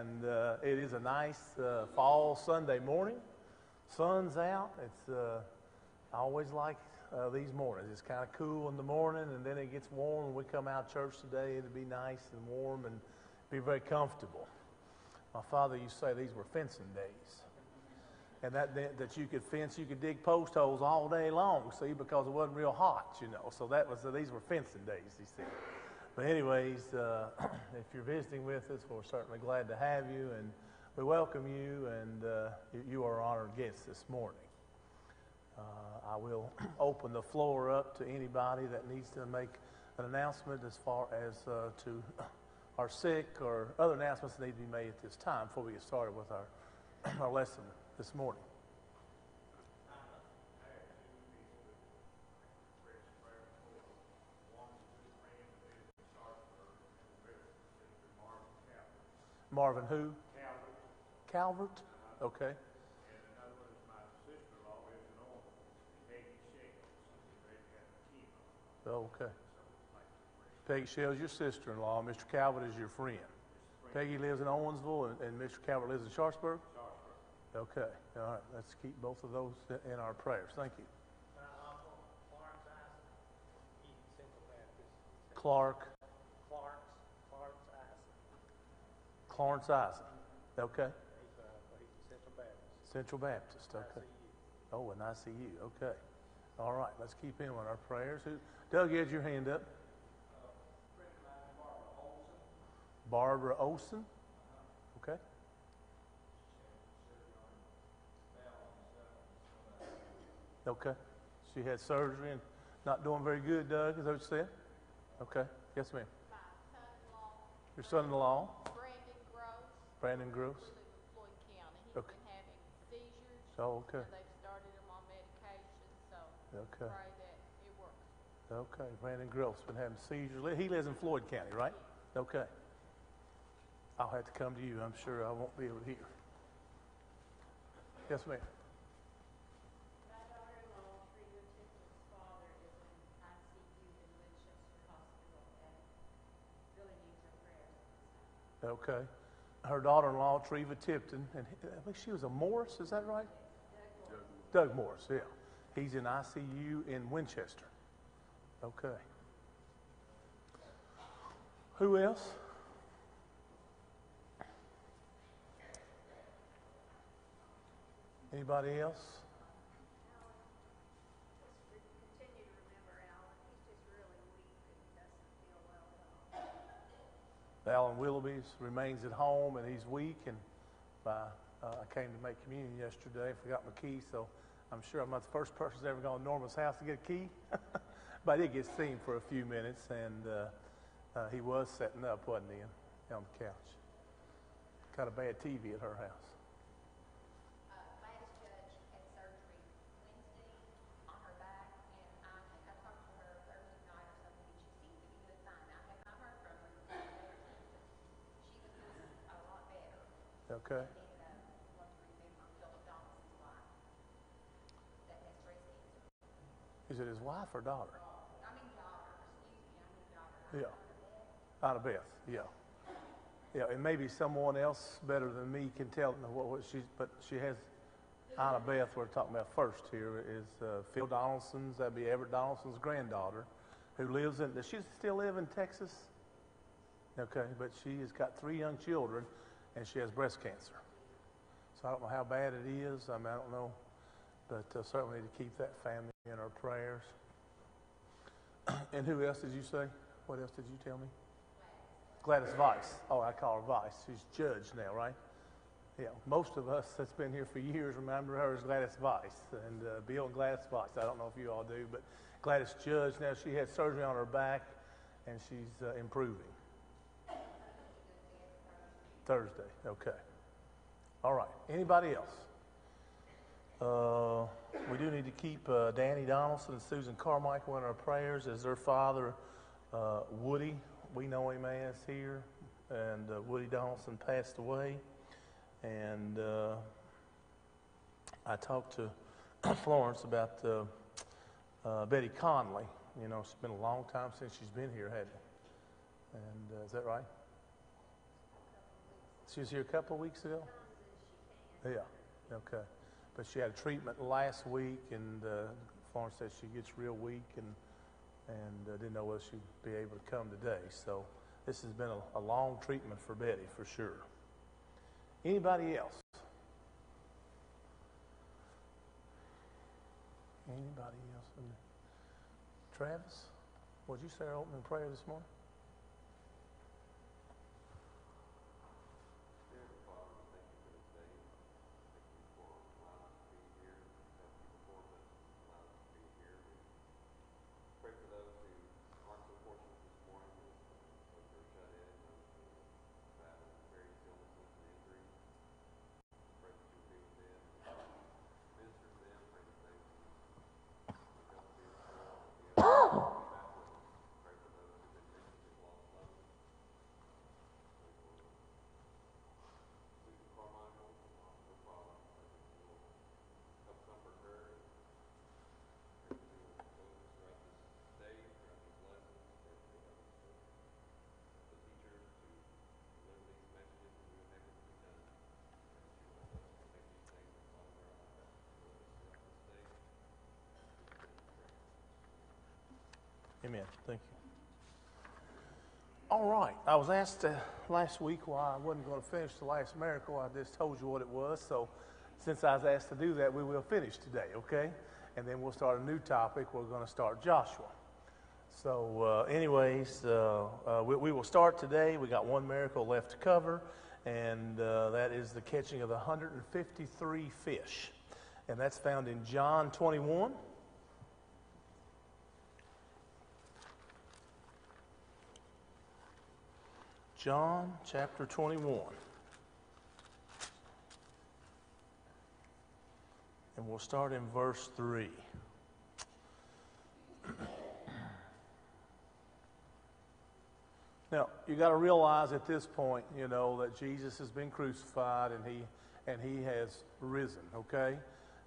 and it is a nice fall Sunday morning. Sun's out. I always like these mornings. It's kind of cool in the morning, and then it gets warm. When we come out of church today, it'll be nice and warm and be very comfortable. My father used to say these were fencing days, and that you could fence, you could dig post holes all day long, see, because it wasn't real hot, So these were fencing days, he said. But anyways, if you're visiting with us, we're certainly glad to have you, and we welcome you, and you are our honored guests this morning. I will open the floor up to anybody that needs to make an announcement as far as to our sick or other announcements that need to be made at this time before we get started with our lesson this morning. Marvin who? Calvert. Okay. And another one is my sister-in-law lives in Orange, Peggy Shales. Oh, okay. Peggy Shales, your sister-in-law. Mr. Calvert is your friend. Peggy lives in Owensville, and Mr. Calvert lives in Sharpsburg? Sharpsburg. Okay. All right. Let's keep both of those in our prayers. Thank you. My uncle, Clarence Eisen, he's Central Baptist. Clarence Eisen. Okay. He's Central Baptist. Central Baptist. Okay. Oh, and ICU. Okay. All right. Let's keep him in our prayers. Doug, you had your hand up. Barbara Olson. Okay. Okay. She had surgery and not doing very good, Doug. Is that what you said? Okay. Yes, ma'am. My son-in-law. Your son-in-law? Brandon Gross. Brandon Gross. We live in Floyd County. He's Okay. been having seizures. Oh, okay. And they've started him on medication, so Okay. pray that it works. Okay. Brandon Gross been having seizures. He lives in Floyd County, right? Okay. I'll have to come to you. I'm sure I won't be able to hear. Yes, ma'am. My daughter-in-law, Trina Tipton's father, is in ICU in Winchester Hospital and really needs our prayers at this time. Okay. Her daughter-in-law, Treva Tipton, and I think she was a Morris, is that right? Doug Morris, yeah. He's in ICU in Winchester. Okay. Who else? Anybody else? Just continue to remember Alan. He's just really weak and he doesn't feel well at all. Alan Willoughby remains at home and he's weak, and I came to make communion yesterday, forgot my key, so I'm sure I'm not the first person who's ever gone to Norma's house to get a key. But I did get to see him for a few minutes, and he was setting up, wasn't he, on the couch. Got a bad TV at her house. Gladys Judge had surgery Wednesday on her back, and I think I talked to her Thursday night or something, and she seemed to be doing fine. I have not heard from her for a day or two, but she was doing a lot better. Okay. And want to remember Philip Donaldson's wife that has breast cancer. Is it his wife or daughter? Daughter, excuse me, Yeah. Out of Beth, yeah. Yeah, and maybe someone else better than me can tell but she has Anna Beth we're talking about first here is Phil Donaldson's, that'd be Everett Donaldson's granddaughter, who lives does she still live in Texas? Okay, but she has got 3 young children, and she has breast cancer. So I don't know how bad it is. I don't know, but certainly to keep that family in our prayers. And who else did you say? What else did you tell me? Gladys Weiss. Oh, I call her Weiss. She's judge now, right? Yeah, most of us that's been here for years remember her as Gladys Weiss, and Bill and Gladys Weiss. I don't know if you all do, but Gladys Judge, now she had surgery on her back, and she's improving. Thursday, okay. All right, anybody else? We do need to keep Danny Donaldson and Susan Carmichael in our prayers as their father, Woody, we know him as here, and Woody Donaldson passed away. And I talked to Florence about Betty Conley. You know, it's been a long time since she's been here, hasn't it? And is that right? She was here a couple of weeks ago? Yeah, okay. But she had a treatment last week, and Florence said she gets real weak and didn't know whether she'd be able to come today. So this has been a long treatment for Betty, for sure. Anybody else? Anybody else? Travis, would you say our opening prayer this morning? Amen. Thank you. All right. I was asked last week why I wasn't going to finish the last miracle. I just told you what it was. So since I was asked to do that, we will finish today, okay? And then we'll start a new topic. We're going to start Joshua. So anyways, we will start today. We got one miracle left to cover, and that is the catching of the 153 fish. And that's found in John 21. John chapter 21. And we'll start in verse 3. Now, you got to realize at this point, you know, that Jesus has been crucified and he has risen, okay?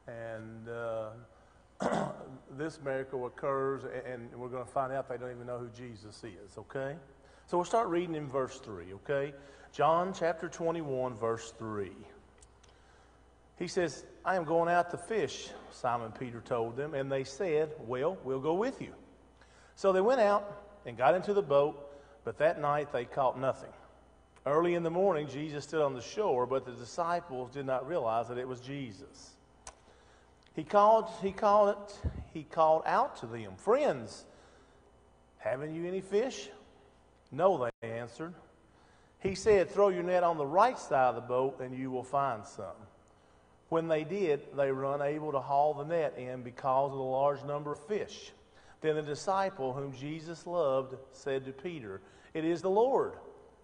And this miracle occurs, and we're going to find out they don't even know who Jesus is, okay? So we'll start reading in verse 3, okay? John chapter 21, verse 3. He says, I am going out to fish, Simon Peter told them, and they said, well, we'll go with you. So they went out and got into the boat, but that night they caught nothing. Early in the morning, Jesus stood on the shore, but the disciples did not realize that it was Jesus. He called out to them, friends, haven't you any fish? No, they answered. He said, throw your net on the right side of the boat and you will find some. When they did, they were unable to haul the net in because of the large number of fish. Then the disciple whom Jesus loved said to Peter, it is the Lord.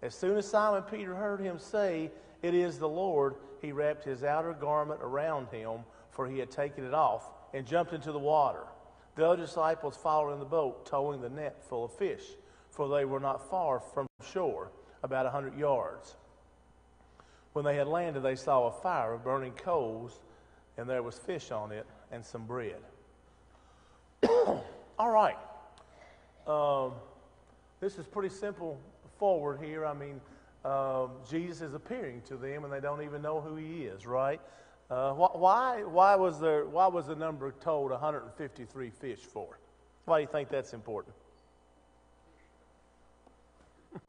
As soon as Simon Peter heard him say, it is the Lord, he wrapped his outer garment around him, for he had taken it off, and jumped into the water. The other disciples followed in the boat, towing the net full of fish, for they were not far from shore, about 100 yards. When they had landed, they saw a fire of burning coals, and there was fish on it and some bread. All right. This is pretty simple forward here. I mean, Jesus is appearing to them, and they don't even know who he is, right? Why was the number told 153 fish for? Why do you think that's important?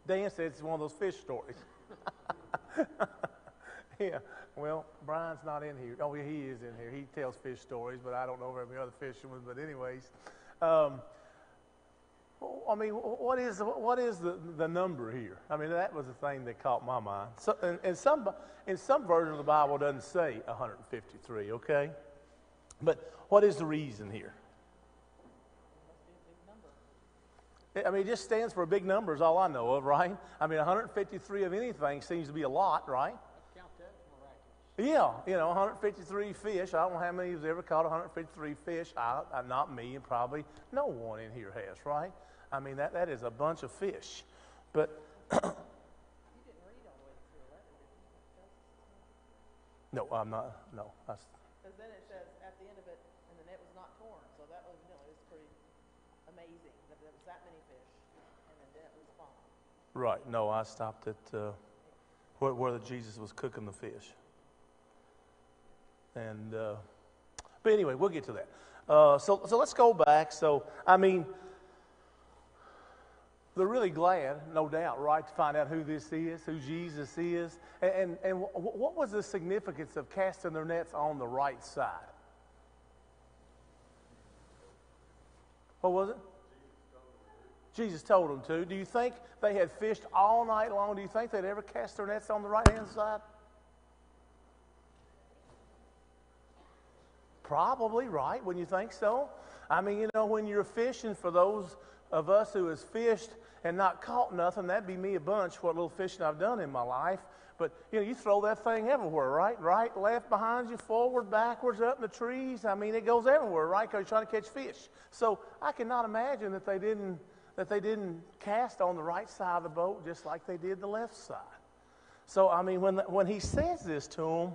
Dan said it's one of those fish stories. Yeah, well, Brian's not in here. Oh, he is in here. He tells fish stories, but I don't know every other fisherman. But anyways, I mean, what is the number here? I mean, that was the thing that caught my mind. So, in some versions of the Bible, it doesn't say 153, okay? But what is the reason here? I mean, it just stands for a big number is all I know of, right? I mean, 153 of anything seems to be a lot, right? Count that miraculous. Yeah, you know, 153 fish. I don't know how many has ever caught 153 fish. Not me, and probably no one in here has, right? I mean, that is a bunch of fish. But You didn't read all the way through 11, did you? no, I'm not. No, Because then it says at the end of it, and the net was not torn. So that was, you know, it was pretty amazing that there was that many fish, and the net was fine. right. No, I stopped at where Jesus was cooking the fish. And but anyway, we'll get to that. So let's go back. So I mean, they're really glad, no doubt, right, to find out who this is, who Jesus is, and what was the significance of casting their nets on the right side? What was it? Jesus told them to. Do you think they had fished all night long? Do you think they'd ever cast their nets on the right-hand side? Probably, right? Wouldn't you think so? I mean, you know, when you're fishing, for those of us who has fished and not caught nothing, that'd be me a bunch, what little fishing I've done in my life. But, you know, you throw that thing everywhere, right? Right, left, behind you, forward, backwards, up in the trees. I mean, it goes everywhere, right? Because you're trying to catch fish. So I cannot imagine that they didn't cast on the right side of the boat just like they did the left side. So, I mean, when he says this to them,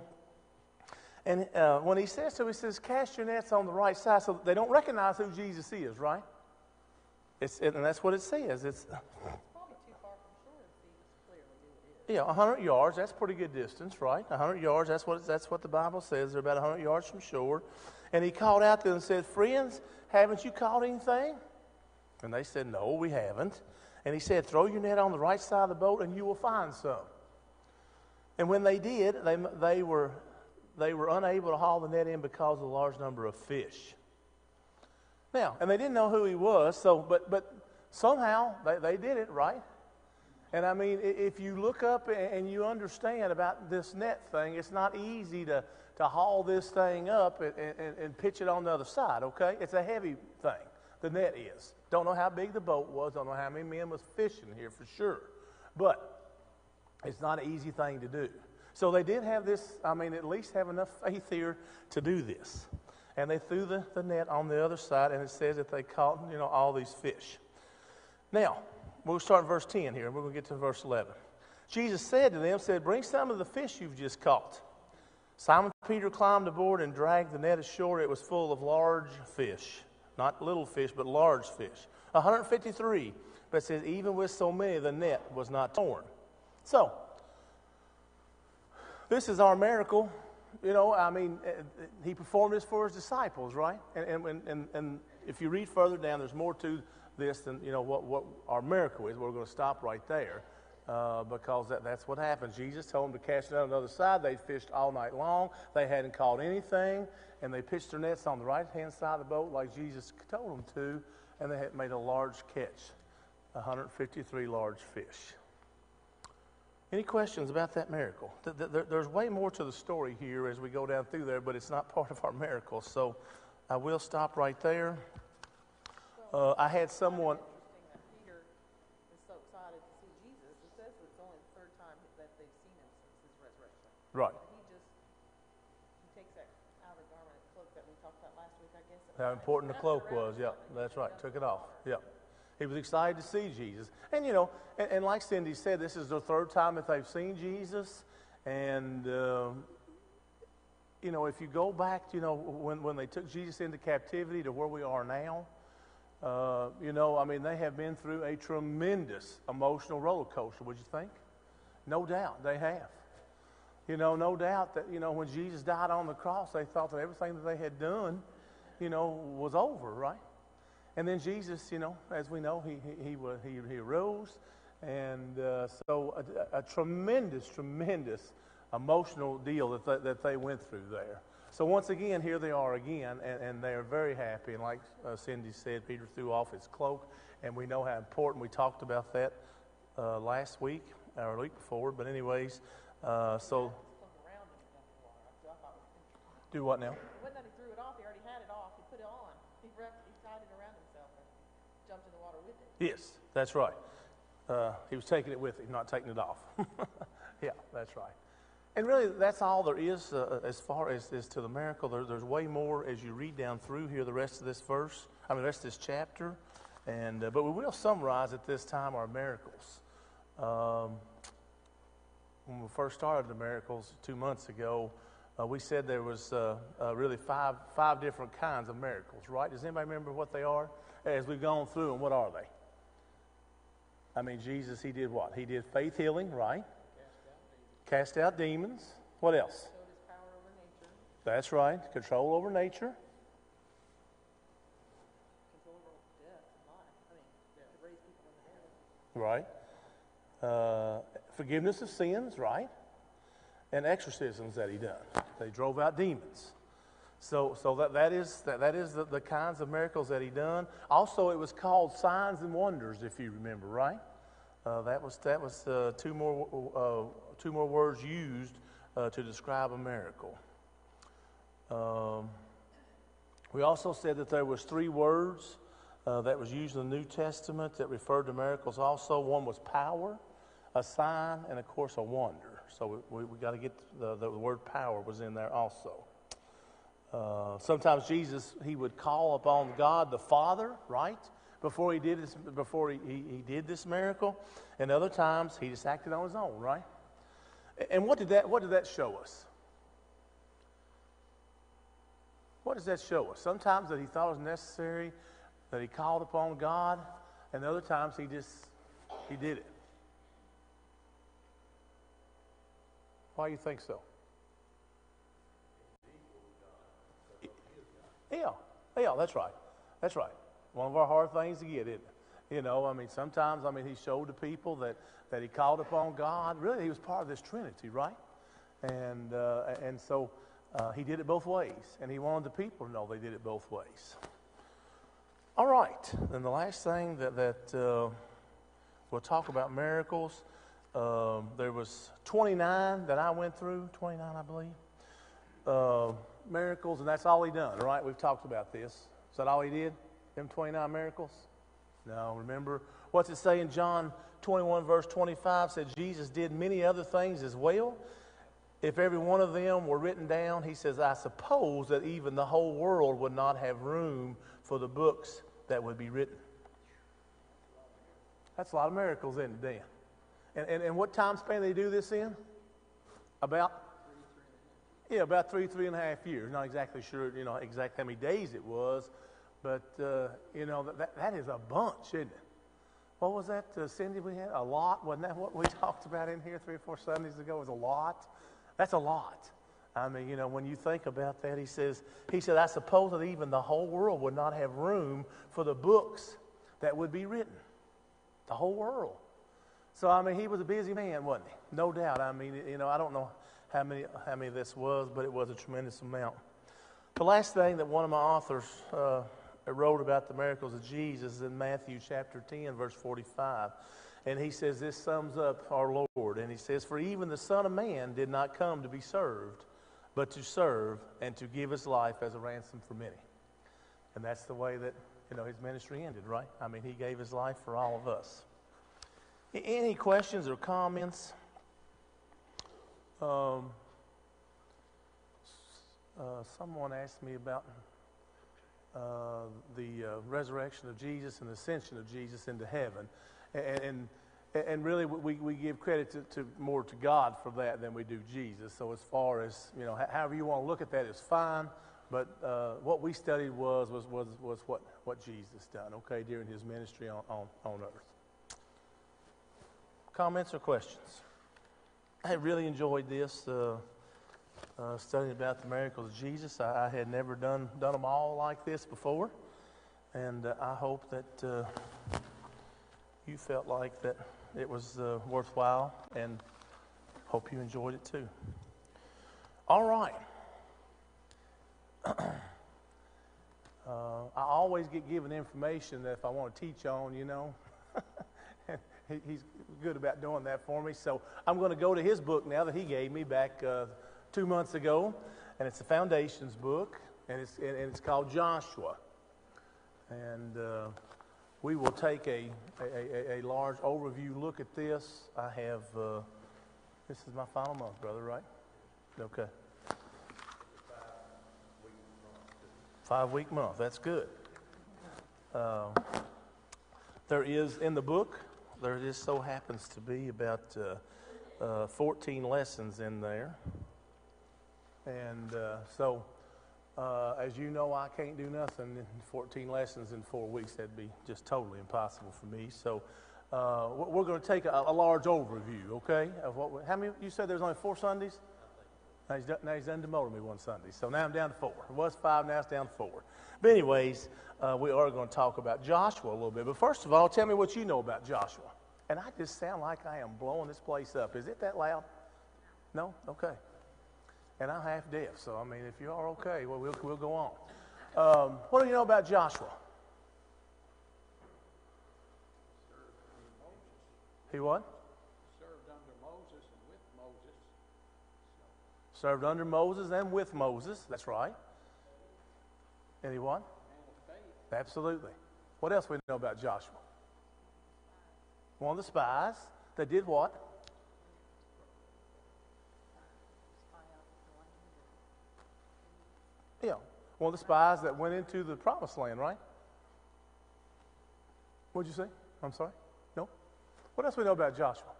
and when he says to them, he says, cast your nets on the right side. So they don't recognize who Jesus is, right? And that's what it says. It's probably too far from shore to see clearly who it is. Yeah, 100 yards, that's pretty good distance, right? 100 yards, that's what the Bible says. They're about 100 yards from shore. And he called out to them and said, friends, haven't you caught anything? And they said, no, we haven't. And he said, throw your net on the right side of the boat and you will find some. And when they did, they were unable to haul the net in because of the large number of fish. Now, and they didn't know who he was, so but somehow they did it, right? And I mean, if you look up and you understand about this net thing, it's not easy to haul this thing up and pitch it on the other side, okay? It's a heavy thing, the net is. Don't know how big the boat was, don't know how many men was fishing here for sure. But it's not an easy thing to do. So they did have this, I mean, at least have enough faith here to do this. And they threw the net on the other side, and it says that they caught, you know, all these fish. Now, we'll start in verse 10 here, and we're going to get to verse 11. Jesus said to them, bring some of the fish you've just caught. Simon Peter climbed aboard and dragged the net ashore. It was full of large fish. Not little fish, but large fish. 153. But it says, even with so many, the net was not torn. So, this is our miracle. You know, I mean, he performed this for his disciples, right? And if you read further down, there's more to this than, you know, what our miracle is. We're going to stop right there because that's what happened. Jesus told them to cast it on the other side. They fished all night long. They hadn't caught anything, and they pitched their nets on the right-hand side of the boat like Jesus told them to, and they had made a large catch, 153 large fish. Any questions about that miracle? There's way more to the story here as we go down through there, but it's not part of our miracle. So I will stop right there. I had someone... It's interesting that Peter is so excited to see Jesus. It says it's only the third time that they've seen him since his resurrection. Right. He takes that outer garment and cloak that we talked about last week, I guess. How important the cloak was. Yeah, that's right. Took it off. Yeah. He was excited to see Jesus. And, you know, and like Cindy said, this is the third time that they've seen Jesus. And, you know, if you go back, you know, when they took Jesus into captivity to where we are now, you know, I mean, they have been through a tremendous emotional roller coaster, would you think? No doubt they have. You know, no doubt that, you know, when Jesus died on the cross, they thought that everything that they had done, you know, was over, right? And then Jesus, you know, as we know, he arose, and so a tremendous emotional deal that they went through there. So once again, here they are again, and they are very happy. And like Cindy said, Peter threw off his cloak, and we know how important. We talked about that last week or the week before. But anyways, so do what now? It wasn't that he threw it off; he already had it off. He put it on. He tied it around himself and jumped in the water with it. Yes, that's right. He was taking it with him, not taking it off. Yeah, that's right. And really, that's all there is as far as to the miracle. There's way more as you read down through here the rest of this verse. I mean, the rest of this chapter. And but we will summarize at this time our miracles. When we first started the miracles 2 months ago, we said there was really five different kinds of miracles, right? Does anybody remember what they are? As we've gone through them, what are they? I mean, Jesus, he did what? He did faith healing, right? Cast out demons. What else? Showed his power over nature, That's right. Control over nature. control over death and life. I mean, to raise people from the dead. Right. Forgiveness of sins, right? And exorcisms that he done. They drove out demons. So that is the kinds of miracles that he done. Also, it was called signs and wonders, if you remember, right? That was two more words used to describe a miracle. We also said that there was 3 words that was used in the New Testament that referred to miracles also. One was power, a sign, and of course a wonder. So we got to get the word power was in there also. Sometimes Jesus, he would call upon God the Father, right? Before he did this miracle. And other times he just acted on his own, right? And what did that show us? What does that show us? Sometimes that he thought it was necessary, that he called upon God, and other times he did it. Why do you think so? Yeah, that's right. That's right. One of our hard things to get, isn't it? You know, I mean, sometimes, he showed the people that he called upon God. Really, he was part of this Trinity, right? And so he did it both ways. And he wanted the people to know they did it both ways. All right. Then the last thing that we'll talk about miracles. There was 29 that I went through, 29, I believe. Miracles, and that's all he done, right? We've talked about this. Is that all he did? Them 29 miracles? No, remember, what's it say in John 21, verse 25? Said Jesus did many other things as well. If every one of them were written down, he says, I suppose that even the whole world would not have room for the books that would be written. That's a lot of miracles, isn't it, Dan? And what time span they do this in? About 3.5 years. Not exactly sure, exactly how many days it was, but that is a bunch, isn't it? What was that, Cindy? We had a lot. Wasn't that what we talked about in here 3 or 4 Sundays ago? It was a lot. That's a lot. I mean, when you think about that, he said, I suppose that even the whole world would not have room for the books that would be written. The whole world. So, he was a busy man, wasn't he? No doubt. I don't know how many this was, but it was a tremendous amount. The last thing that one of my authors wrote about the miracles of Jesus is in Matthew chapter 10, verse 45. And he says this sums up our Lord. And he says, for even the Son of Man did not come to be served, but to serve and to give his life as a ransom for many. And that's the way that, his ministry ended, right? He gave his life for all of us. Any questions or comments? Someone asked me about the resurrection of Jesus and the ascension of Jesus into heaven, and really we give credit to more to God for that than we do Jesus. So as far as however you want to look at that is fine, but what we studied was what Jesus done, okay, during his ministry on earth. Comments or questions? I really enjoyed this. Studying about the miracles of Jesus. I had never done them all like this before, and I hope that you felt like that it was worthwhile, and hope you enjoyed it too. All right. I always get given information that if I want to teach on, he's good about doing that for me. So I'm going to go to his book now that he gave me back 2 months ago, and it's a Foundations book, and it's called Joshua. And we will take a large overview look at this. I have this is my final month, brother, right? Okay. 5-week month. That's good. There is in the book. There just so happens to be about 14 lessons in there. And so, as you know, I can't do nothing in 14 lessons in 4 weeks. That'd be just totally impossible for me. So we're going to take a large overview, okay? Of how many? You said there's only 4 Sundays. Now he's done demoted me one Sunday, so now I'm down to 4. It was 5, now it's down to 4. But anyways, we are going to talk about Joshua a little bit. But first of all, tell me what you know about Joshua. And I just sound like I am blowing this place up. Is it that loud? No? Okay. And I'm half deaf, so I mean, if you are okay, well, we'll go on. What do you know about Joshua? He what? Served under Moses and with Moses. Served under Moses and with Moses. That's right. Anyone? Man of faith. Absolutely. What else we know about Joshua? One of the spies that did what? Yeah. One of the spies that went into the promised land, right? What'd you say? I'm sorry? No? What else we know about Joshua?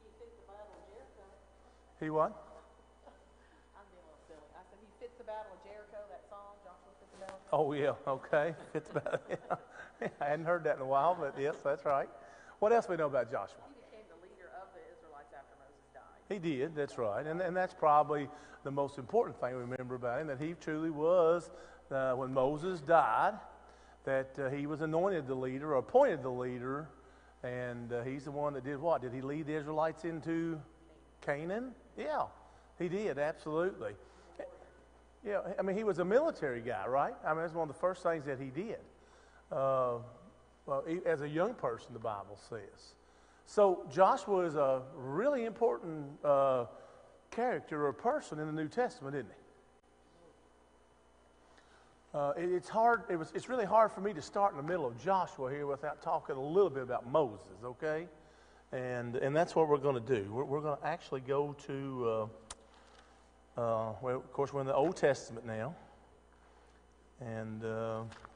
He fit the battle of Jericho. He what? I'm being a little silly. I said he fits the battle of Jericho, that song, Joshua fits the battle. Oh, yeah. Okay. It's about, yeah. I hadn't heard that in a while, but yes, that's right. What else we know about Joshua? He became the leader of the Israelites after Moses died. He did, that's right. And that's probably the most important thing we remember about him, that he truly was, when Moses died, that he was anointed the leader, or appointed the leader, and he's the one that did what? Did he lead the Israelites into Canaan? Yeah, he did, absolutely. Yeah, I mean, he was a military guy, right? I mean, that's one of the first things that he did. As a young person, the Bible says. So Joshua is a really important character or person in the New Testament, isn't he? It's hard. It's really hard for me to start in the middle of Joshua here without talking a little bit about Moses, okay? And that's what we're going to do. We're going to actually go to. Well, of course, we're in the Old Testament now, and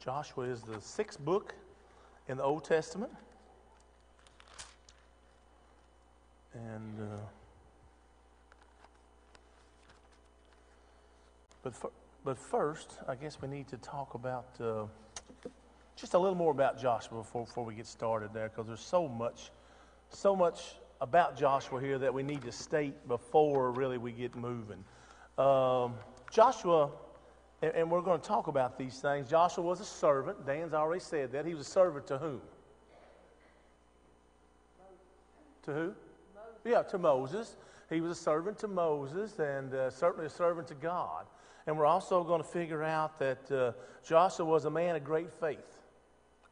Joshua is the 6th book in the Old Testament. And but first, I guess we need to talk about just a little more about Joshua before we get started there, because there's so much about Joshua here that we need to state before really we get moving. Joshua, and we're going to talk about these things. Joshua was a servant. Dan's already said that. He was a servant to whom? To who? Yeah, to Moses. He was a servant to Moses, and certainly a servant to God. And we're also going to figure out that Joshua was a man of great faith.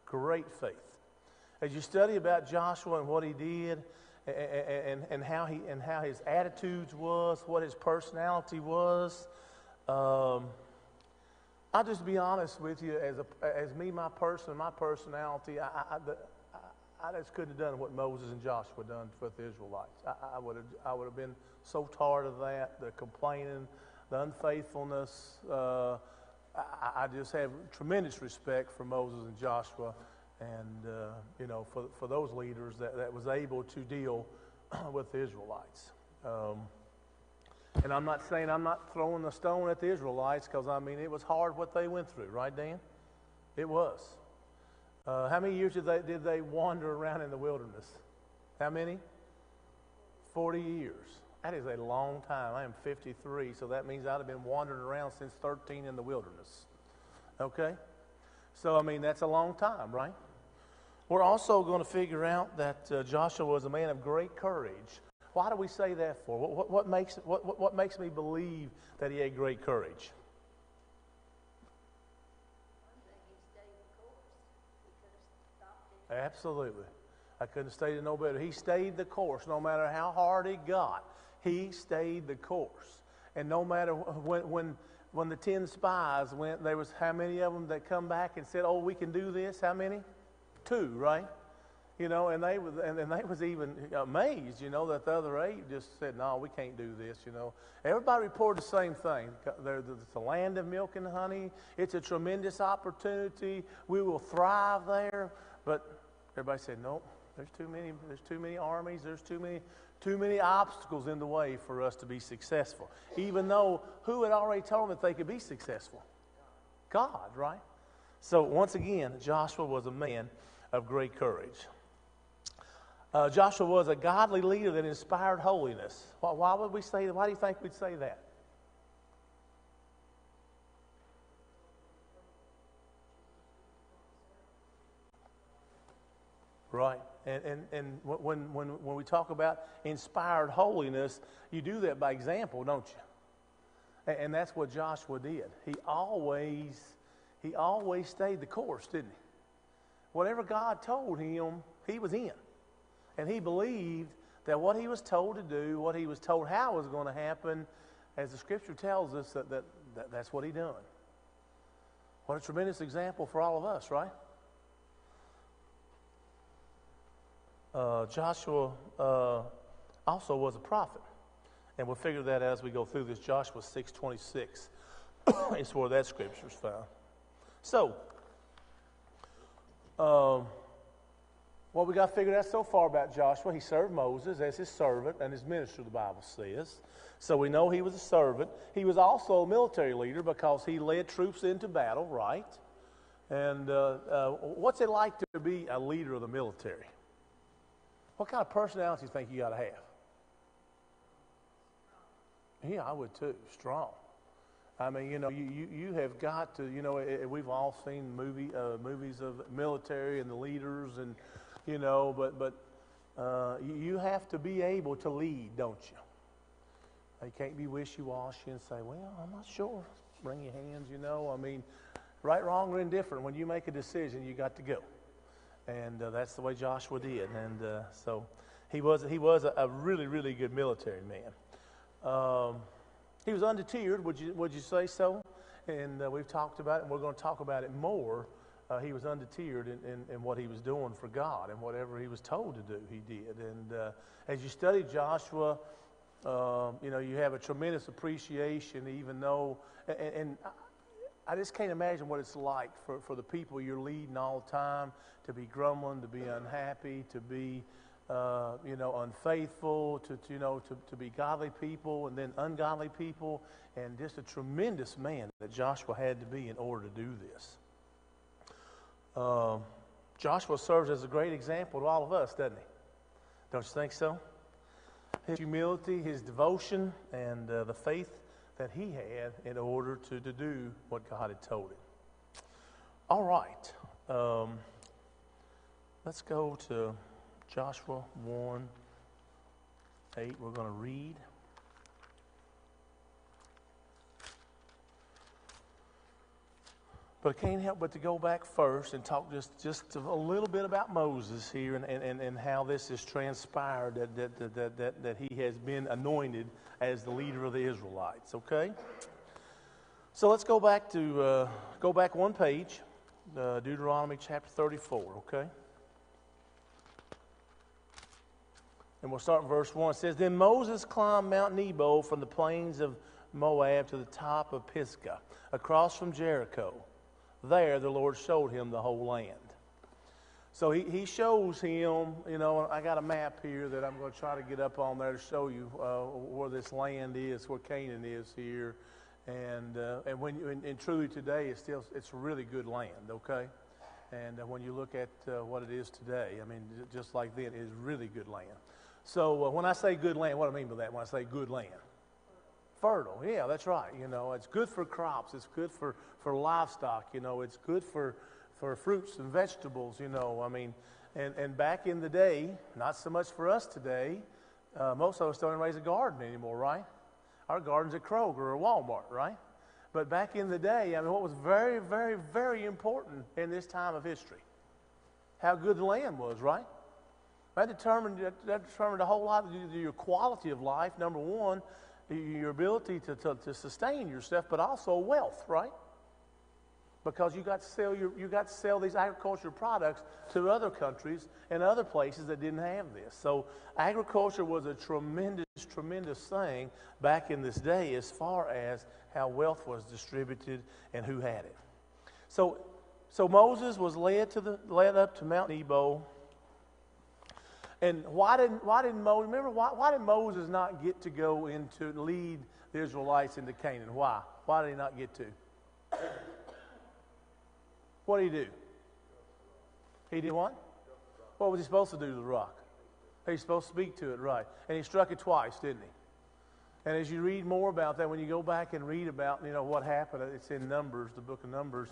Great faith. As you study about Joshua and what he did, and how his attitudes was, what his personality was, I'll just be honest with you. As me, my personality, I just couldn't have done what Moses and Joshua done with the Israelites. I would have been so tired of that, the complaining, the unfaithfulness. I just have tremendous respect for Moses and Joshua, and for those leaders that was able to deal with the Israelites. And I'm not saying I'm not throwing the stone at the Israelites, because I mean it was hard what they went through, right, Dan? It was. How many years did they wander around in the wilderness? How many? 40 years. That is a long time. I am 53, so that means I'd have been wandering around since 13 in the wilderness. Okay? So, I mean, that's a long time, right? We're also going to figure out that Joshua was a man of great courage. Why do we say that for? What makes me believe that he had great courage? One thing, he stayed the course. He could have stopped it. Absolutely. I couldn't have stated no better. He stayed the course no matter how hard it got. He stayed the course. And no matter when the 10 spies went, there was how many of them that come back and said, "Oh, we can do this"? How many? 2, right? You know, and they was even amazed, you know, that the other 8 just said, "No, we can't do this," you know. Everybody reported the same thing. It's a land of milk and honey. It's a tremendous opportunity. We will thrive there. But everybody said, "Nope, there's too many armies. There's too many obstacles in the way for us to be successful." Even though who had already told them that they could be successful? God, right? So once again, Joshua was a man of great courage. Joshua was a godly leader that inspired holiness. Why would we say that? Why do you think we'd say that? Right. And when we talk about inspired holiness, you do that by example, don't you? And that's what Joshua did. He always stayed the course, didn't he? Whatever God told him, he was in. And he believed that what he was told to do, what he was told how it was going to happen, as the Scripture tells us, that's what he done. What a tremendous example for all of us, right? Joshua also was a prophet. And we'll figure that out as we go through this. Joshua 6:26 is where that Scripture is found. So, what we got figured out so far about Joshua, he served Moses as his servant and his minister, the Bible says. So we know he was a servant. He was also a military leader because he led troops into battle, right? And what's it like to be a leader of the military? What kind of personality do you think you got to have? Yeah, I would too. Strong. I mean, you know, you have got to, you know, we've all seen movies of military and the leaders, and you know, but you have to be able to lead, don't you? You can't be wishy-washy and say, well, I'm not sure. Bring your hands, you know. I mean, right, wrong, or indifferent. When you make a decision, you got to go, and that's the way Joshua did. And so he was a really, really good military man. He was undeterred, would you say so? And we've talked about it, and we're going to talk about it more. He was undeterred in what he was doing for God, and whatever he was told to do, he did. And as you study Joshua, you know, you have a tremendous appreciation, even though, and I just can't imagine what it's like for the people you're leading all the time, to be grumbling, to be unhappy, to be you know, unfaithful, to be godly people and then ungodly people, and just a tremendous man that Joshua had to be in order to do this. Joshua serves as a great example to all of us, doesn't he? Don't you think so? His humility, his devotion, and the faith that he had in order to do what God had told him. All right. Let's go to Joshua 1:8, we're going to read. But I can't help but to go back first and talk just a little bit about Moses here and how this has transpired, that he has been anointed as the leader of the Israelites, okay? So let's go back one page, Deuteronomy chapter 34, okay? And we'll start in verse 1. It says, Then Moses climbed Mount Nebo from the plains of Moab to the top of Pisgah, across from Jericho. There the Lord showed him the whole land. So he shows him, you know, I got a map here that I'm going to try to get up on there to show you where this land is, where Canaan is here. And truly today, it's really good land, okay? And when you look at what it is today, I mean, just like then, it is really good land. So when I say good land, what do I mean by that when I say good land? Fertile, yeah, that's right. You know, it's good for crops. It's good for livestock. You know, it's good for fruits and vegetables, you know. I mean, and back in the day, not so much for us today, most of us don't even raise a garden anymore, right? Our garden's at Kroger or Walmart, right? But back in the day, I mean, what was very, very, very important in this time of history? How good the land was, right? That determined a whole lot of your quality of life, number one, your ability to sustain yourself, but also wealth, right? Because you got to sell these agricultural products to other countries and other places that didn't have this. So agriculture was a tremendous, tremendous thing back in this day as far as how wealth was distributed and who had it. So Moses was led up to Mount Nebo. And why did Moses not get to go into lead the Israelites into Canaan? Why? Why did he not get to? What did he do? He did what? What was he supposed to do to the rock? He's supposed to speak to it, right. And he struck it twice, didn't he? And as you read more about that, when you go back and read about, what happened, it's in Numbers, the book of Numbers,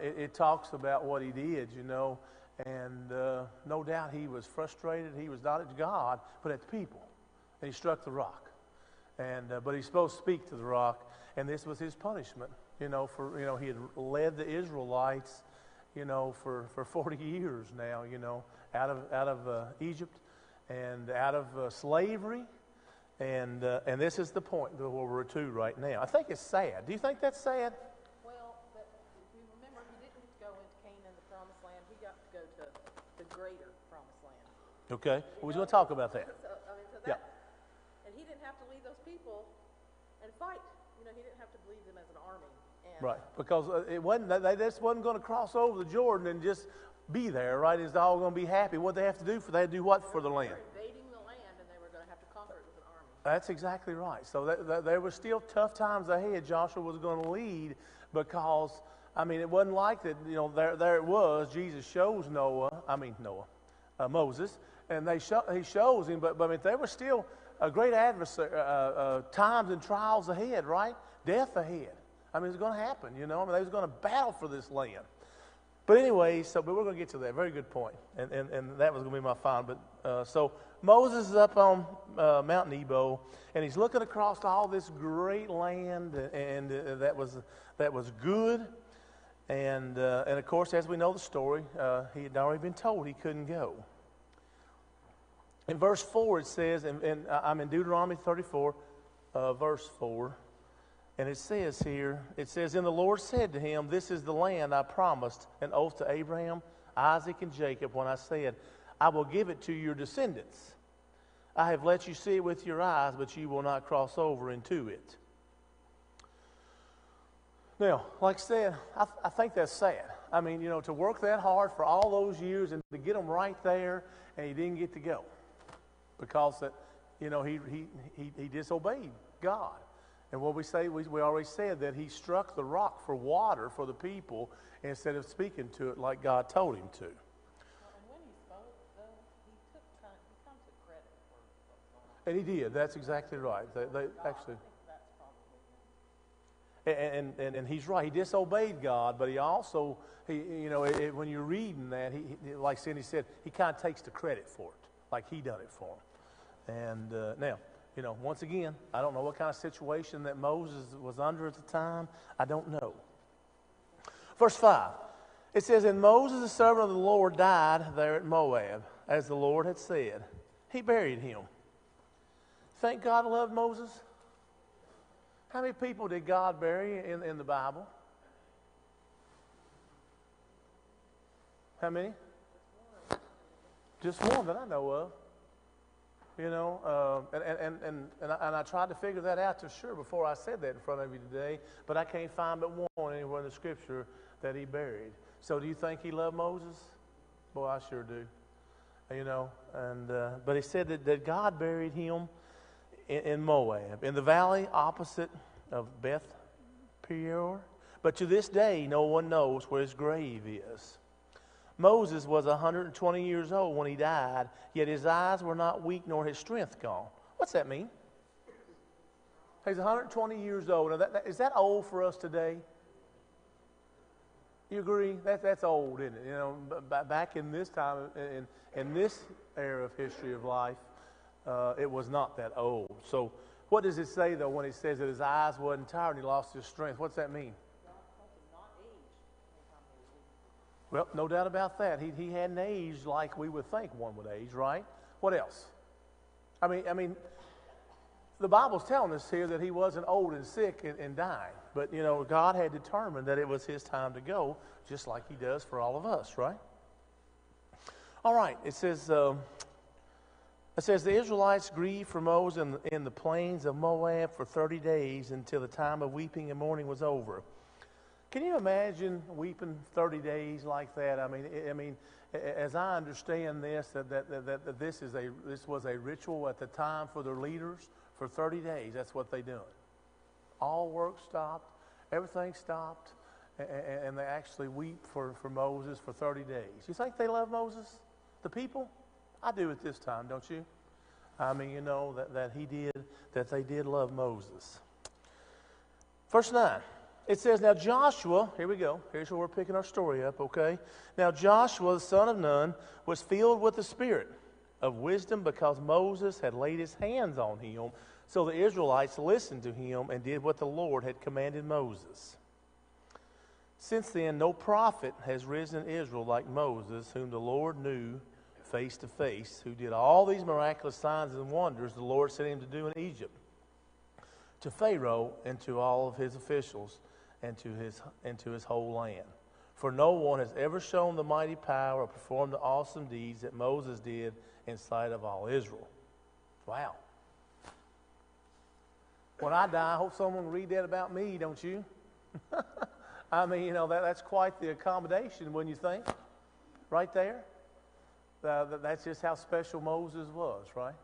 it talks about what he did, and no doubt he was frustrated. He was not at God, but at the people. And he struck the rock. But he's supposed to speak to the rock, and this was his punishment, he had led the Israelites, for 40 years now, out of Egypt and out of slavery. And this is the point that we're to right now. I think it's sad. Do you think that's sad? Well, but if you remember, he didn't go into Canaan, the promised land. He got to go to the greater promised land. Okay. We're going to talk about that. Yeah. And he didn't have to lead those people and fight. He didn't have to lead them as an army. And Right. Because they just wasn't going to cross over the Jordan and just be there, right? It's all going to be happy. What they have to do they had to do what for the land? invading the land, and they were going to have to conquer it with an army. That's exactly right. So there were still tough times ahead. Joshua was going to lead because, it wasn't like that, there it was. Jesus shows Moses, and he shows him, but there were still a great adversary, times and trials ahead, right? Death ahead. It's going to happen, they was going to battle for this land. But anyway, but we're going to get to that. Very good point. And that was going to be my final. But so Moses is up on Mount Nebo, and he's looking across all this great land, and that was good. And of course, as we know the story, he had already been told he couldn't go. In verse 4, it says, and I'm in Deuteronomy 34, verse 4. And it says here, and the Lord said to him, this is the land I promised an oath to Abraham, Isaac, and Jacob when I said, I will give it to your descendants. I have let you see it with your eyes, but you will not cross over into it. Now, like I said, I think that's sad. To work that hard for all those years and to get them right there, and he didn't get to go. Because he disobeyed God. And what we say, we already said that he struck the rock for water for the people instead of speaking to it like God told him to. And when he spoke, though, he kind of took credit for what's going on. And he did. That's exactly right. They actually. I think that's probably. And he's right. He disobeyed God, but he also, when you're reading that, he like Cindy said, he kind of takes the credit for it, like he done it for him. And now. Once again, I don't know what kind of situation that Moses was under at the time. I don't know. Verse 5, it says, and Moses, the servant of the Lord, died there at Moab, as the Lord had said. He buried him. Think God loved Moses? How many people did God bury in the Bible? How many? Just one that I know of. And I tried to figure that out before I said that in front of you today, but I can't find but one anywhere in the Scripture that he buried. So do you think he loved Moses? Boy, I sure do. But he said that God buried him in Moab, in the valley opposite of Beth Peor. But to this day, no one knows where his grave is. Moses was 120 years old when he died, yet his eyes were not weak nor his strength gone. What's that mean? He's 120 years old. Now is that old for us today? You agree? That's old, isn't it? Back in this time, in this era of history of life, it was not that old. So what does it say, though, when it says that his eyes wasn't tired and he lost his strength? What's that mean? Well, no doubt about that. He hadn't aged like we would think one would age, right? What else? I mean, the Bible's telling us here that he wasn't old and sick and dying. But, God had determined that it was his time to go, just like he does for all of us, right? All right, it says the Israelites grieved for Moses in the plains of Moab for 30 days until the time of weeping and mourning was over. Can you imagine weeping 30 days like that? I mean, as I understand this, that this was a ritual at the time for their leaders for 30 days. That's what they doing. All work stopped, everything stopped, and they actually weep for Moses for 30 days. You think they love Moses, the people? I do at this time, don't you? I mean, you know, that they did love Moses. Verse 9, it says, now Joshua, here we go. Here's where we're picking our story up, okay? Now Joshua, the son of Nun, was filled with the spirit of wisdom because Moses had laid his hands on him. So the Israelites listened to him and did what the Lord had commanded Moses. Since then, no prophet has risen in Israel like Moses, whom the Lord knew face to face, who did all these miraculous signs and wonders the Lord sent him to do in Egypt, to Pharaoh and to all of his officials and to his whole land. For no one has ever shown the mighty power or performed the awesome deeds that Moses did in sight of all Israel. Wow. When I die, I hope someone will read that about me, don't you? I mean, you know, that's quite the accommodation when you think. Right there. That's just how special Moses was, right?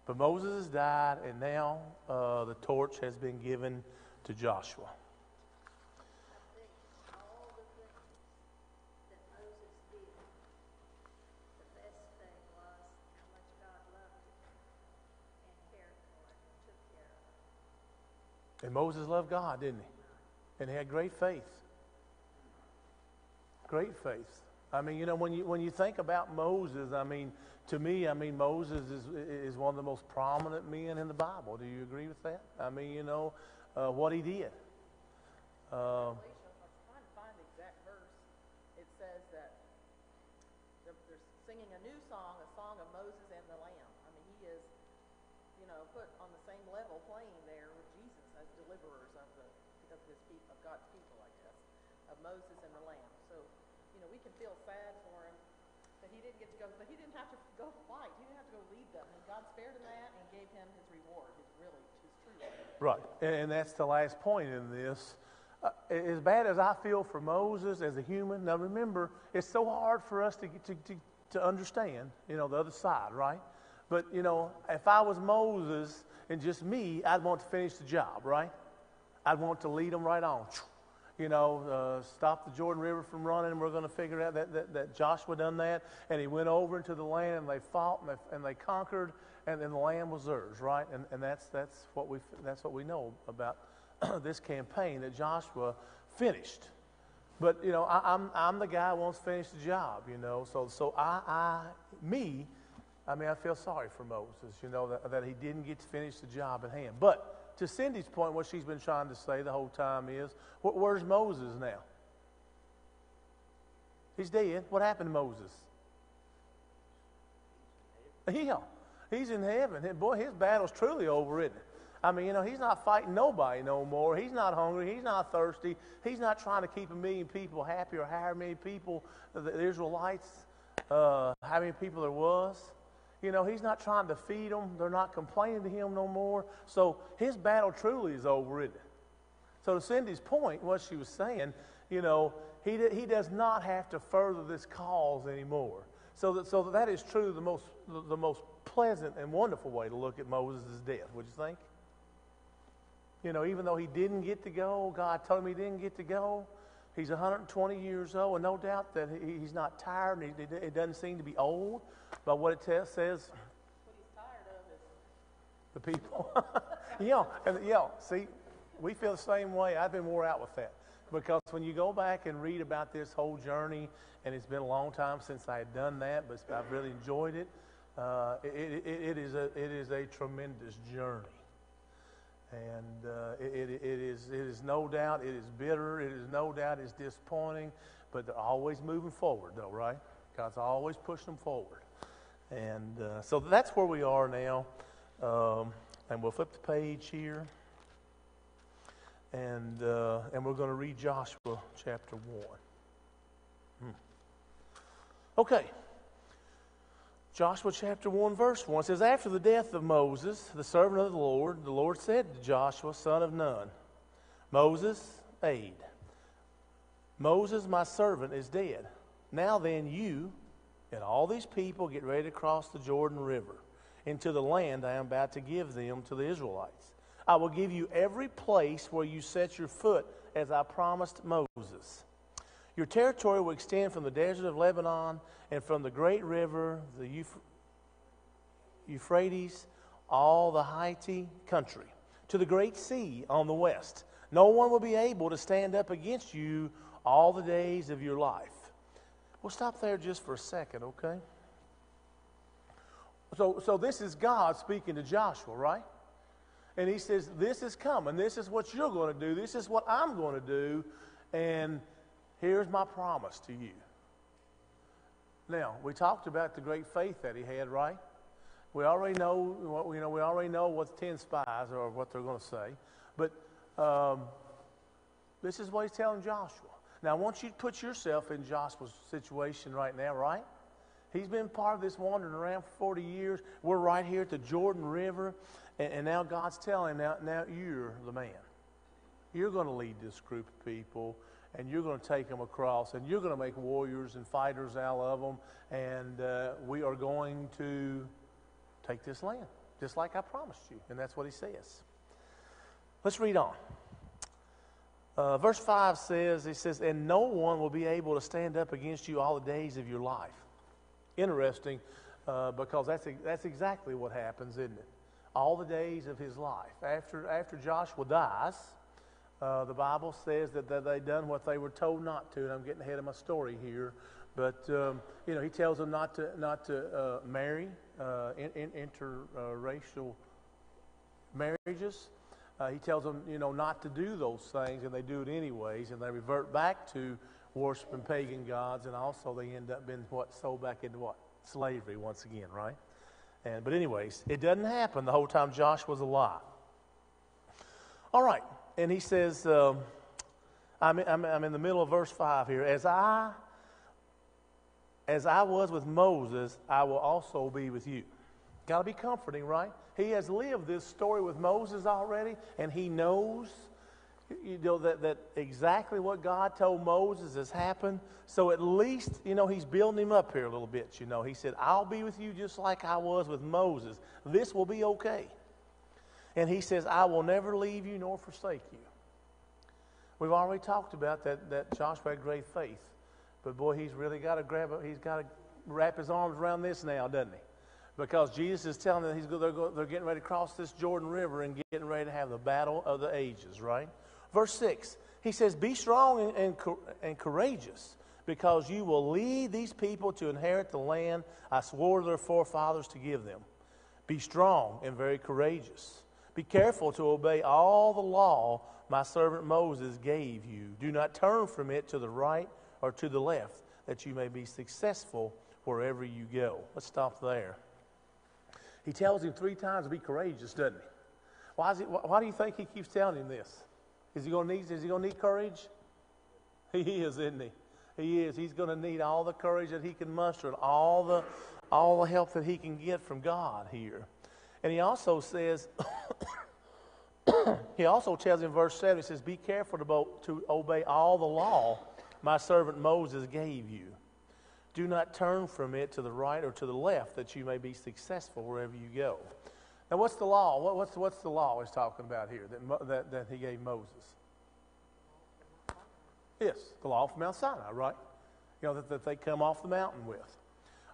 But Moses has died, and now the torch has been given to Joshua. I think all the things that Moses did, the best thing was how much God loved him and cared for him and took care of him. And Moses loved God, didn't he? And he had great faith. Great faith. I mean, you know, when you think about Moses, I mean, to me, I mean, Moses is one of the most prominent men in the Bible. Do you agree with that? I mean, you know, what he did. Revelation, I was trying to find the exact verse. It says that they're singing a new song, a song of Moses and the Lamb. I mean, he is, you know, put on the same level playing there with Jesus as deliverers of his people, of God's people, I guess, of Moses and the Lamb. So, you know, we can feel sad for him that he didn't get to go, but he didn't have to go fight. He didn't have to go lead them. And God spared him that and gave him his reward, his true reward. Right, and that's the last point in this. As bad as I feel for Moses as a human, now remember, it's so hard for us to understand, you know, the other side, right? But, you know, if I was Moses and just me, I'd want to finish the job, right? I'd want to lead them right on. You know, stop the Jordan River from running, and we're going to figure out that Joshua done that, and he went over into the land, and they fought, and they conquered, and then the land was theirs, right? And that's what we know about this campaign that Joshua finished. But you know, I'm the guy who wants to finish the job, you know. So I feel sorry for Moses, you know, that he didn't get to finish the job at hand. But to Cindy's point, what she's been trying to say the whole time is, where's Moses now? He's dead. What happened to Moses? Yeah, he's in heaven. Boy, his battle's truly over, isn't it? I mean, you know, he's not fighting nobody no more. He's not hungry. He's not thirsty. He's not trying to keep 1 million people happy or how many people, the Israelites, how many people there was. You know, he's not trying to feed them. They're not complaining to him no more. So his battle truly is over, isn't it? So to Cindy's point, what she was saying, you know, he does not have to further this cause anymore. So that is true, the most pleasant and wonderful way to look at Moses' death, would you think? You know, even though he didn't get to go, God told him he didn't get to go. He's 120 years old, and no doubt that he's not tired, and it doesn't seem to be old. But what it says, What he's tired of is the people. See, we feel the same way. I've been wore out with that. Because when you go back and read about this whole journey, and it's been a long time since I had done that, but I've really enjoyed it. It is a tremendous journey. And it is no doubt, it is bitter, it is no doubt, it's disappointing, but they're always moving forward though, right? God's always pushing them forward. And so that's where we are now. And we'll flip the page here. And we're going to read Joshua chapter 1. Okay. Joshua chapter 1, verse 1 says, after the death of Moses, the servant of the Lord said to Joshua, son of Nun, Moses, aid. Moses, my servant, is dead. Now then, you and all these people get ready to cross the Jordan River into the land I am about to give them to the Israelites. I will give you every place where you set your foot, as I promised Moses. Your territory will extend from the desert of Lebanon and from the great river, the Euphrates, all the Hittite country, to the great sea on the west. No one will be able to stand up against you all the days of your life. We'll stop there just for a second, okay? So this is God speaking to Joshua, right? And he says, this is coming. This is what you're going to do. This is what I'm going to do. And here's my promise to you. Now, we talked about the great faith that he had, right? We already know we already know what 10 spies or what they're going to say. But this is what he's telling Joshua. Now, I want you to put yourself in Joshua's situation right now, right? He's been part of this wandering around for 40 years. We're right here at the Jordan River. And now God's telling him, now you're the man. You're going to lead this group of people. And you're going to take them across. And you're going to make warriors and fighters out of them. And we are going to take this land. Just like I promised you. And that's what he says. Let's read on. Verse 5 says, he says, and no one will be able to stand up against you all the days of your life. Interesting, because that's exactly what happens, isn't it? All the days of his life. After Joshua dies, the Bible says that they done what they were told not to, and I'm getting ahead of my story here. But he tells them not to marry interracial marriages. He tells them, not to do those things, and they do it anyways, and they revert back to worshiping pagan gods, and also they end up being sold back into slavery once again, right? But anyways, it doesn't happen the whole time Joshua's alive. All right, and he says, I'm in the middle of verse 5 here. As I was with Moses, I will also be with you. Got to be comforting, right? He has lived this story with Moses already, and he knows that exactly what God told Moses has happened. So at least, he's building him up here a little bit, He said, I'll be with you just like I was with Moses. This will be okay. And he says, I will never leave you nor forsake you. We've already talked about that Joshua had great faith. But boy, he's really got to he's got to wrap his arms around this now, doesn't he? Because Jesus is telling them they're getting ready to cross this Jordan River and getting ready to have the battle of the ages, right? Verse 6, he says, be strong and courageous, because you will lead these people to inherit the land I swore to their forefathers to give them. Be strong and very courageous. Be careful to obey all the law my servant Moses gave you. Do not turn from it to the right or to the left, that you may be successful wherever you go. Let's stop there. He tells him 3 times to be courageous, doesn't he? Why do you think he keeps telling him this? Is he going to need courage? He is, isn't he? He is. He's going to need all the courage that he can muster and all the help that he can get from God here. And he also says, he also tells in verse 7, he says, be careful to obey all the law my servant Moses gave you. Do not turn from it to the right or to the left, that you may be successful wherever you go. Now, what's the law? What's the law he's talking about here that he gave Moses? Yes, the law from Mount Sinai, right? That they come off the mountain with.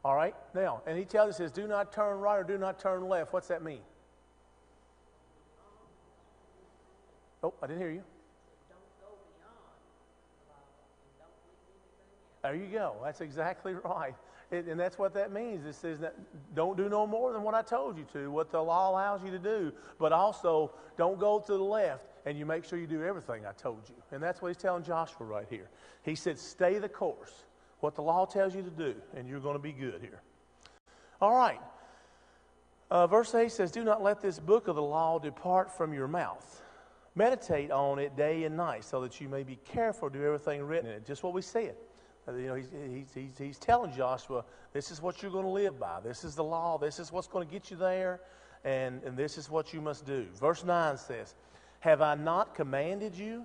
All right? Now, and he tells us, says, do not turn right or do not turn left. What's that mean? Oh, I didn't hear you. There you go. That's exactly right. And that's what that means. It says that don't do no more than what I told you to, what the law allows you to do. But also, don't go to the left, and you make sure you do everything I told you. And that's what he's telling Joshua right here. He said, stay the course, what the law tells you to do, and you're going to be good here. All right. Verse 8 says, do not let this book of the law depart from your mouth. Meditate on it day and night, so that you may be careful to do everything written in it. Just what we said. He's telling Joshua, this is what you're going to live by. This is the law. This is what's going to get you there, and this is what you must do. Verse 9 says, have I not commanded you?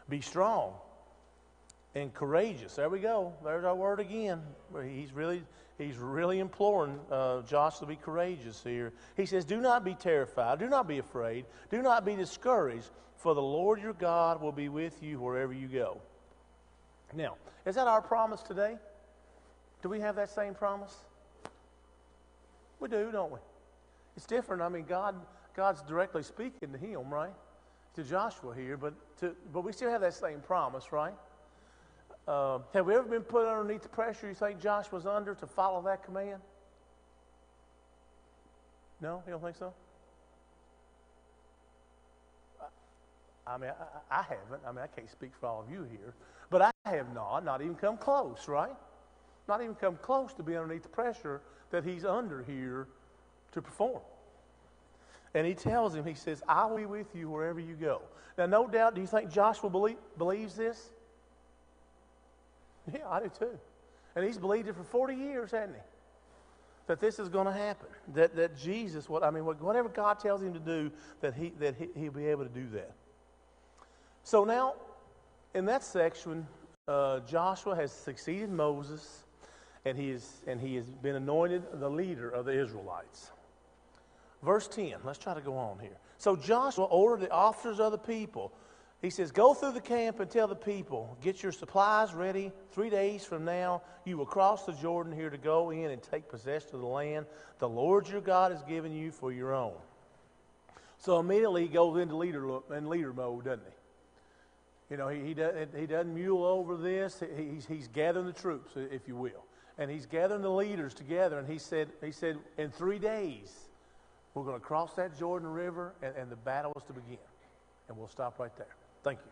Be strong and courageous. There we go. There's our word again. He's really imploring Joshua to be courageous here. He says, do not be terrified. Do not be afraid. Do not be discouraged, for the Lord your God will be with you wherever you go. Now, is that our promise today? Do we have that same promise? We do, don't we? It's different. I mean, God's directly speaking to him, right? To Joshua here, but we still have that same promise, right? Have we ever been put underneath the pressure you think Joshua's under to follow that command? No? You don't think so? I mean, I haven't. I mean, I can't speak for all of you here. But I have not even come close, right? Not even come close to being underneath the pressure that he's under here to perform. And he tells him, he says, I will be with you wherever you go. Now, no doubt, do you think Joshua believes this? Yeah, I do too. And he's believed it for 40 years, hasn't he? That this is going to happen. That Jesus, whatever God tells him to do, that he'll be able to do that. So now, in that section, Joshua has succeeded Moses, and he has been anointed the leader of the Israelites. Verse 10, let's try to go on here. So Joshua ordered the officers of the people. He says, go through the camp and tell the people, get your supplies ready. 3 days from now, you will cross the Jordan here to go in and take possession of the land the Lord your God has given you for your own. So immediately he goes into leader mode, doesn't he? You know, he doesn't mule over this. He's gathering the troops, if you will. And he's gathering the leaders together, and he said, in 3 days, we're going to cross that Jordan River, and the battle is to begin. And we'll stop right there. Thank you.